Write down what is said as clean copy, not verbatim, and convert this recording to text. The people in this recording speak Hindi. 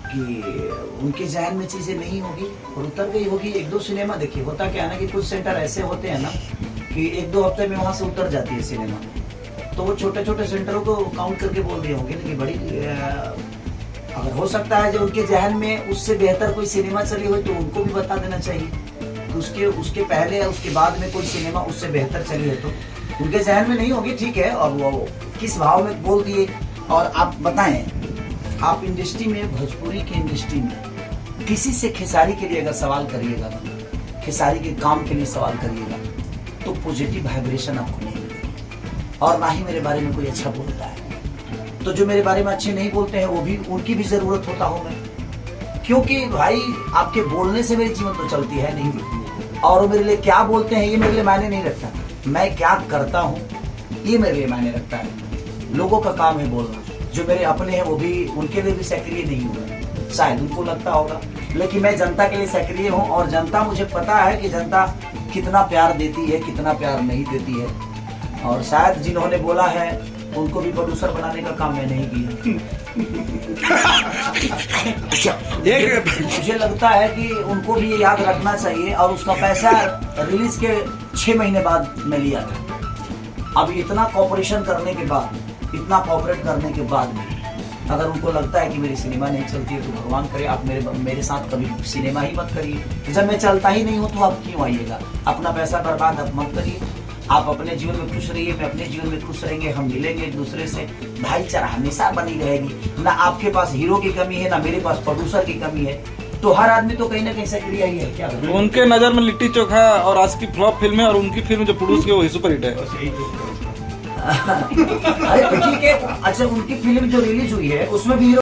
कि उनके जहन में चीजें नहीं होगी और उतर गई होगी। एक दो सिनेमा देखिए, होता क्या है ना कि कुछ सेंटर ऐसे होते हैं ना कि एक दो हफ्ते में वहां से उतर जाती है सिनेमा, तो वो छोटे छोटे सेंटरों को काउंट करके बोल दिए होंगे कि बड़ी अगर हो सकता है जो उनके जहन में उससे बेहतर कोई सिनेमा चली हो तो उनको भी बता देना चाहिए। उसके पहले या उसके बाद में कोई सिनेमा उससे बेहतर चली है तो उनके जहन में नहीं होगी, ठीक है। और वो किस भाव में बोल दिए। और आप बताएं, आप इंडस्ट्री में, भोजपुरी की इंडस्ट्री में किसी से खेसारी के लिए अगर सवाल करिएगा, खेसारी के काम के लिए सवाल करिएगा, तो पॉजिटिव वाइब्रेशन आपको नहीं मिलेगी। और ना ही मेरे बारे में कोई अच्छा बोलता है। तो जो मेरे बारे में अच्छे नहीं बोलते हैं वो भी, उनकी भी जरूरत होता होगा, क्योंकि भाई आपके बोलने से मेरी जीवन तो चलती है नहीं। और वो मेरे लिए क्या बोलते हैं ये मेरे लिए मायने नहीं रखता, मैं क्या करता हूँ ये मेरे लिए मायने रखता है। लोगों का काम है बोलना, जो मेरे अपने हैं वो भी, उनके लिए भी सक्रिय नहीं हुआ, शायद उनको लगता होगा, लेकिन मैं जनता के लिए सक्रिय हूँ। और जनता, मुझे पता है कि जनता कितना प्यार देती है, कितना प्यार नहीं देती है। और शायद जिन्होंने बोला है उनको भी प्रोड्यूसर बनाने का काम मैं नहीं किया। मुझे लगता है कि उनको भी ये याद रखना चाहिए। और उसका पैसा रिलीज के 6 महीने बाद मैं लिया था। अब इतना कॉपरेशन करने के बाद, इतना कॉपरेट करने के बाद भी अगर उनको लगता है कि मेरी सिनेमा नहीं चलती है तो भगवान करे आप मेरे साथ कभी सिनेमा ही मत करिए। जब मैं चलता ही नहीं हूँ तो आप क्यों आइएगा? अपना पैसा बर्बाद आप मत करिए। आप अपने जीवन में खुश रहिए, मैं अपने जीवन में खुश रहेंगे, हम मिलेंगे एक दूसरे से, भाईचारा हमेशा बनी रहेगी। ना आपके पास हीरो की कमी है, ना मेरे पास प्रोड्यूसर की कमी है, तो हर आदमी तो कहीं ना कहीं सक्रिय ही है। क्या उनके नजर में लिट्टी चोखा और आज की फ्लॉप फिल्म है, और उनकी फिल्म जो प्रोड्यूस की वो सुपर हिट है। अरे ठीक है, अच्छा उनकी फिल्म जो रिलीज हुई है उसमें भी